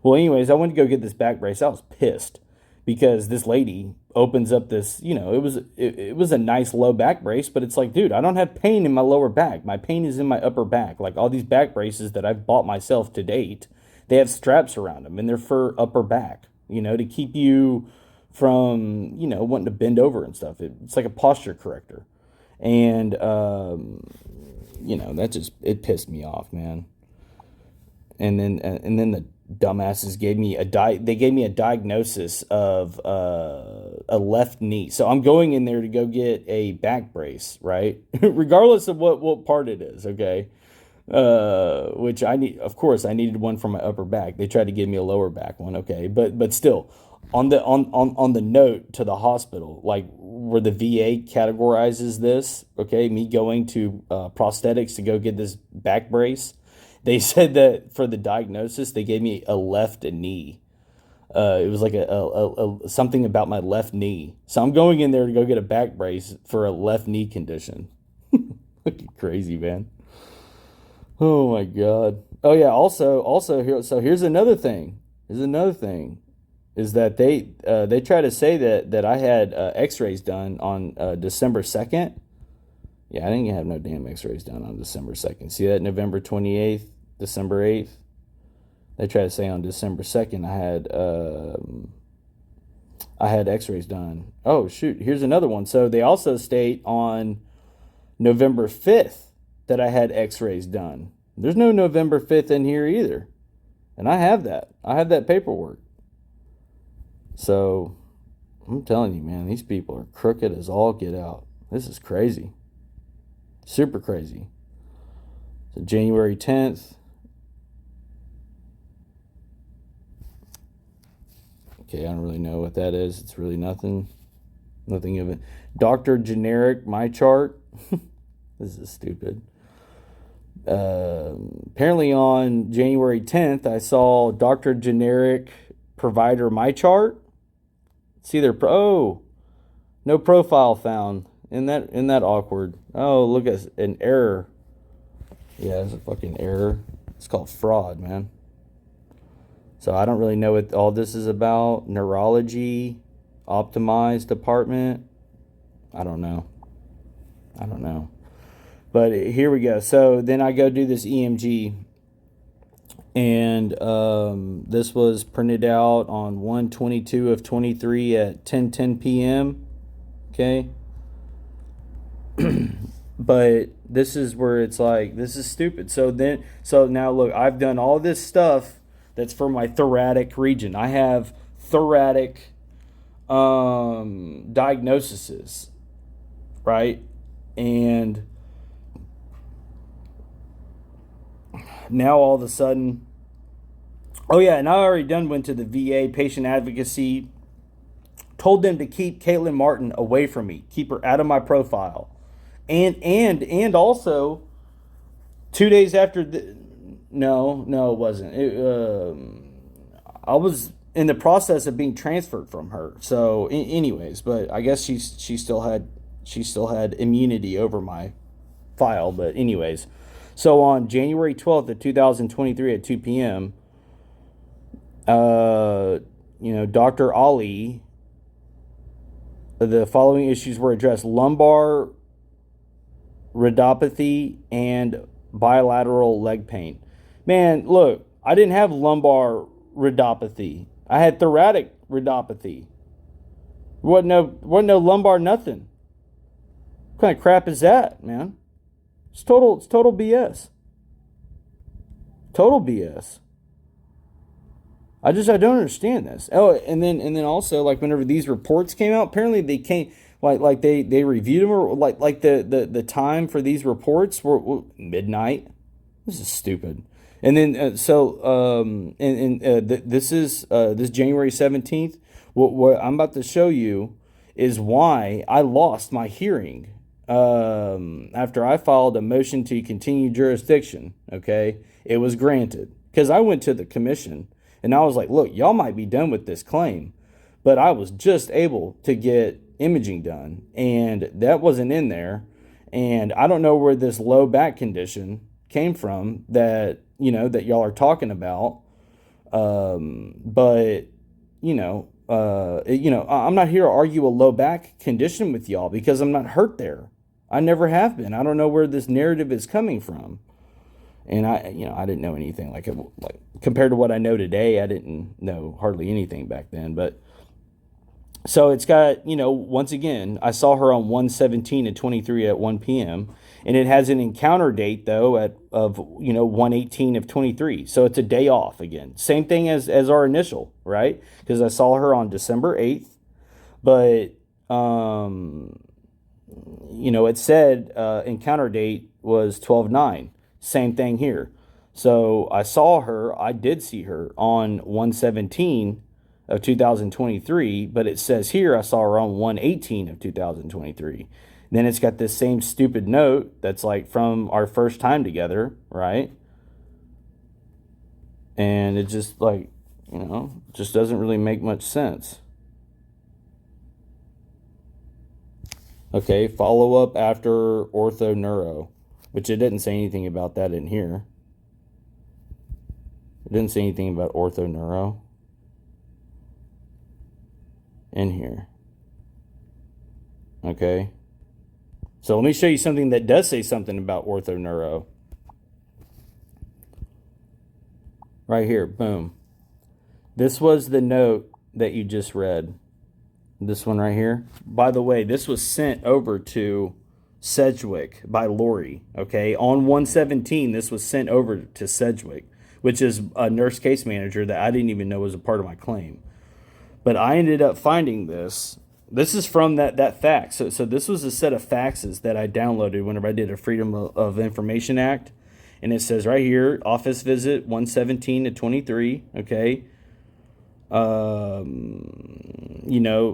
Well, anyways, I went to go get this back brace. I was pissed because this lady opens up this, it was a nice low back brace, but it's like, dude, I don't have pain in my lower back. My pain is in my upper back. Like all these back braces that I've bought myself to date, they have straps around them, and they're for upper back, to keep you from, wanting to bend over and stuff. It's like a posture corrector. And, that just, it pissed me off, man. And then the dumbasses gave me a diagnosis of a left knee. So I'm going in there to go get a back brace, right? Regardless of what part it is, okay? Which I need, of course, I needed one for my upper back. They tried to give me a lower back one, okay? But still, on the note to the hospital, like where the VA categorizes this, okay, me going to prosthetics to go get this back brace, they said that for the diagnosis, they gave me a left knee. It was like a something about my left knee. So I'm going in there to go get a back brace for a left knee condition. Looking crazy, man. Oh my God. Oh yeah. Also here. So here's another thing. Is that they try to say that I had X-rays done on December 2nd. Yeah, I didn't have no damn X-rays done on December 2nd. See that November 28th, December 8th? They try to say on December 2nd I had X-rays done. Oh shoot, here's another one. So they also state on November 5th that I had X-rays done. There's no November 5th in here either. And I have that. I have that paperwork. So I'm telling you, man, these people are crooked as all get out. This is crazy. Super crazy. So January 10th. Okay, I don't really know what that is. It's really nothing. Nothing of it. Dr. Generic, my chart. This is stupid. Apparently on January 10th, I saw Dr. Generic provider, my chart. See their no profile found. Isn't that awkward? Oh, look at an error. Yeah, it's a fucking error. It's called fraud, man. So I don't really know what all this is about. Neurology, optimized department. I don't know. But here we go. So then I go do this EMG. And this was printed out on 1/22 of 23 at 10:10 p.m. Okay. But this is where it's like, this is stupid. So now look, I've done all this stuff that's for my thoracic region. I have thoracic diagnoses, right? And now all of a sudden, oh yeah, and I already went to the VA patient advocacy, told them to keep Caitlin Martin away from me, keep her out of my profile, and also 2 days after no, it wasn't. I was in the process of being transferred from her. So, anyways, but I guess she still had immunity over my file. But anyways, so on January 12th of 2023 at 2 p.m., Dr. Ali, the following issues were addressed: lumbar rhodopathy and bilateral leg pain. Man, look, I didn't have lumbar rhodopathy. I had thoracic rhodopathy. Wasn't no lumbar nothing. What kind of crap is that, man? It's total BS. Total BS. I don't understand this. Oh, and then also, like, whenever these reports came out, apparently they came like they reviewed them, or like the time for these reports were midnight. This is stupid. And then this is this January 17th. What I'm about to show you is why I lost my hearing after I filed a motion to continue jurisdiction. Okay, it was granted because I went to the commission and I was like, look, y'all might be done with this claim, but I was just able to get imaging done, and that wasn't in there. And I don't know where this low back condition came from that y'all are talking about. But I'm not here to argue a low back condition with y'all because I'm not hurt there. I never have been. I don't know where this narrative is coming from. And I didn't know anything like compared to what I know today. I didn't know hardly anything back then. But so it's got, once again, I saw her on 1/17/23 at 1 p.m. and it has an encounter date though of 1/18/23. So it's a day off again. Same thing as our initial, right? Because I saw her on December 8th, but it said encounter date was 12/9. Same thing here. So I did see her on 1/17/2023, but it says here I saw her on 1/18/2023. Then it's got this same stupid note that's like from our first time together, right? And it just just doesn't really make much sense. Okay, follow up after ortho neuro, which it didn't say anything about that in here. It didn't say anything about ortho neuro in here. Okay. So let me show you something that does say something about ortho neuro. Right here, boom. This was the note that you just read. This one right here. By the way, this was sent over to Sedgwick by Lori. Okay, on 1/17, this was sent over to Sedgwick, which is a nurse case manager that I didn't even know was a part of my claim. But I ended up finding this. This is from that fax. So this was a set of faxes that I downloaded whenever I did a Freedom of Information Act. And it says right here, office visit 1/17/23, okay?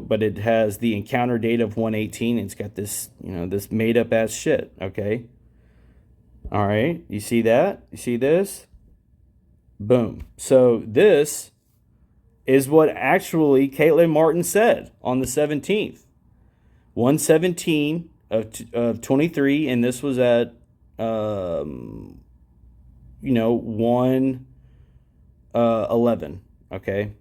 But it has the encounter date of 1/18, and it's got this, this made up ass shit, okay? All right, you see that? You see this? Boom. So this is what actually Caitlin Martin said on the 17th. 1/17/23, and this was at 1/11, okay?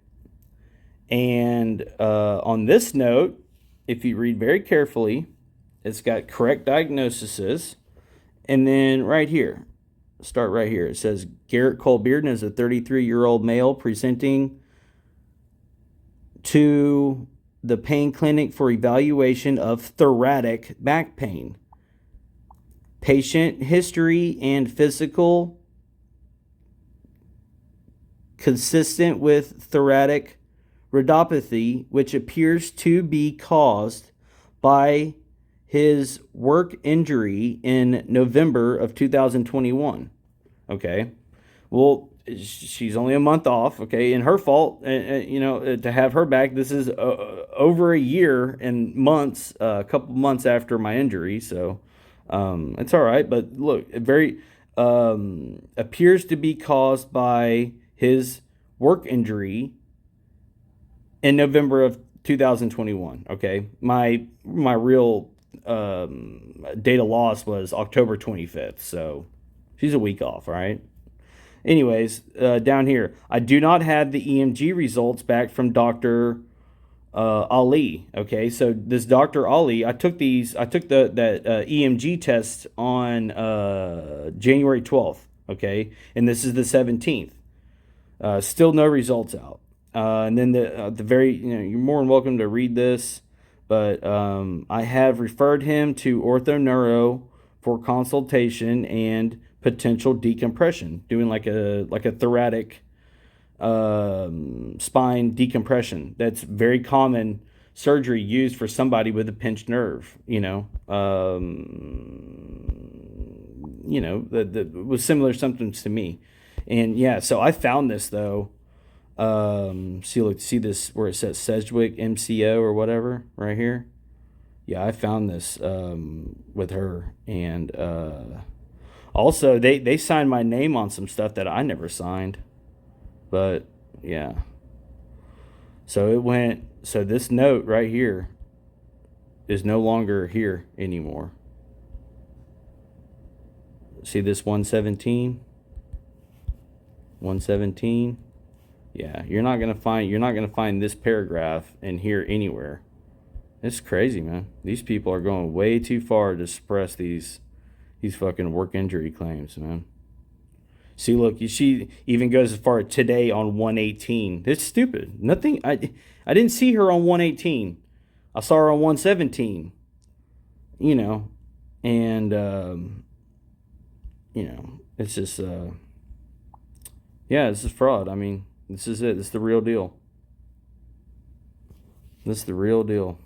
And on this note, if you read very carefully, it's got correct diagnoses. And then right here, start right here. It says Garrett Colbearden is a 33-year-old male presenting to the pain clinic for evaluation of thoracic back pain. Patient history and physical consistent with thoracic rhodopathy, which appears to be caused by his work injury in November of 2021. Okay. Well, she's only a month off. Okay. And her fault, to have her back. This is over a year and months, a couple months after my injury. So it's all right. But look, it very appears to be caused by his work injury in November of 2021. Okay. My real date of loss was October 25th. So she's a week off. All right. Anyways, down here, I do not have the EMG results back from Dr. Ali. Okay, so this Dr. Ali, I took that EMG test on January 12th. Okay, and this is the 17th. Still no results out. And then the very, you're more than welcome to read this, but I have referred him to orthoneuro for consultation and potential decompression, doing like a thoracic spine decompression. That's very common surgery used for somebody with a pinched nerve. With similar symptoms to me, and yeah. So I found this though. See this where it says Sedgwick MCO or whatever right here. Yeah, I found this with her, and also they signed my name on some stuff that I never signed. But yeah. So this note right here is no longer here anymore. See this 117? 117? Yeah, you're not gonna find this paragraph in here anywhere. It's crazy, man. These people are going way too far to suppress these fucking work injury claims, man. See, look, she even goes as far as today on 118. It's stupid. Nothing. I didn't see her on 118. I saw her on 117. And it's just this is fraud. I mean, this is it. This is the real deal. This is the real deal.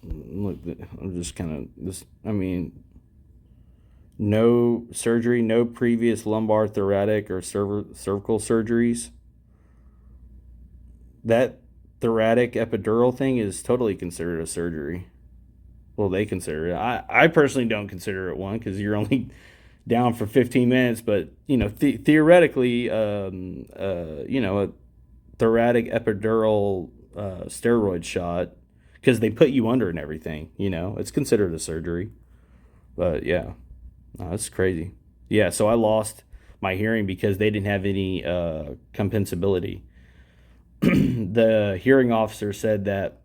Look, I'm just kind of this. I mean, no surgery, no previous lumbar, thoracic, or cervical surgeries. That thoracic epidural thing is totally considered a surgery. Well, they consider it. I personally don't consider it one because you're only down for 15 minutes. But theoretically, a thoracic epidural steroid shot, because they put you under and everything, it's considered a surgery. But yeah, that's crazy. Yeah, so I lost my hearing because they didn't have any compensability. The hearing officer said that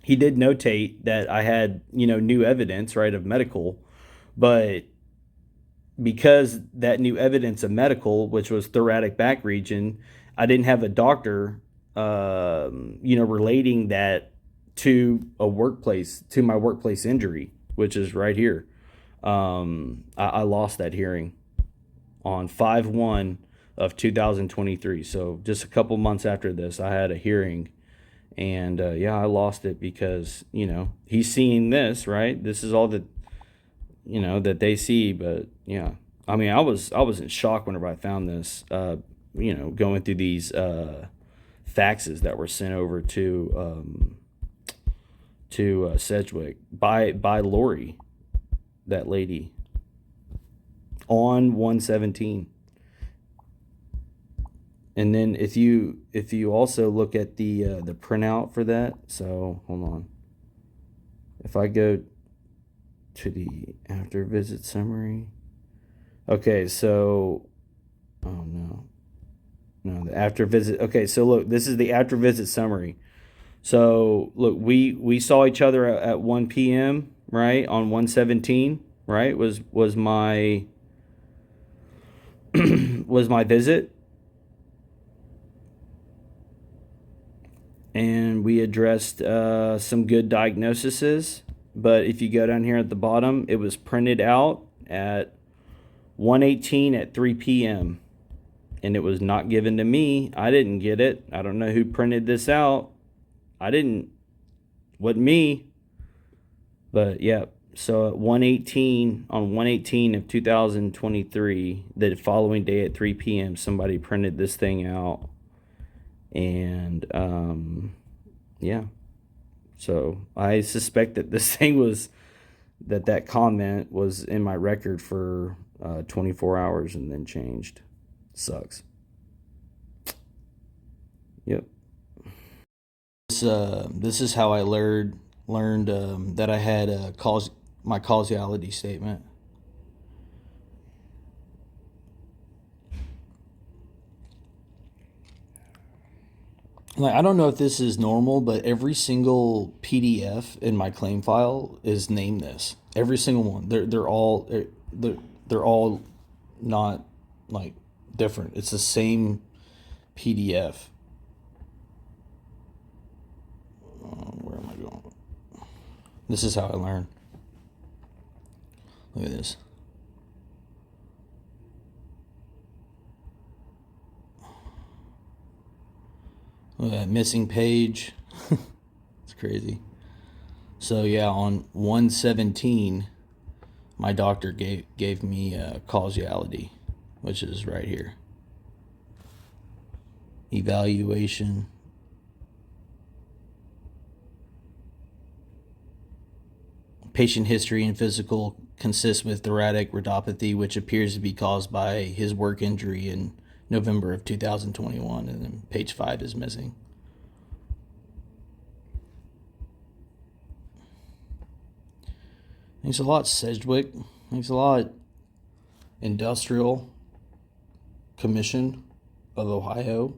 he did notate that I had, new evidence, right, of medical, but because that new evidence of medical, which was thoracic back region, I didn't have a doctor, relating that to my workplace injury, which is right here. I lost that hearing on 5/1 of 2023. So just a couple months after this, I had a hearing, and I lost it because he's seeing this, right? This is all that that they see. But yeah, I mean, I was in shock whenever I found this. Going through these faxes that were sent over to Sedgwick by Lori, that lady, on 117. And then if you also look at the printout for that, so hold on. If I go to the after visit summary, okay, so the after visit. Okay, so look, this is the after visit summary. So look, we saw each other at 1 p.m. right on 117, right? Was my was my visit. And we addressed some good diagnoses. But if you go down here at the bottom, it was printed out at 1:18 at 3 p.m. and it was not given to me. I didn't get it. I don't know who printed this out. I didn't. Wasn't me. But yeah, so at 118 on 118 of 2023, the following day at 3 p.m., somebody printed this thing out, and yeah. So I suspect that this thing was that comment was in my record for 24 hours and then changed. Sucks. Yep. This is how I learned that I had my causality statement. Like, I don't know if this is normal, but every single PDF in my claim file is named this. Every single one. They're all not like different. It's the same PDF. Where am I going? This is how I learn. Look at this. Look at that missing page. It's crazy. So yeah, on 117, my doctor gave me causality, which is right here. Evaluation. Patient history and physical consists with thoracic rhodopathy, which appears to be caused by his work injury in November of 2021, and then page 5 is missing. Thanks a lot, Sedgwick. Thanks a lot, Industrial Commission of Ohio.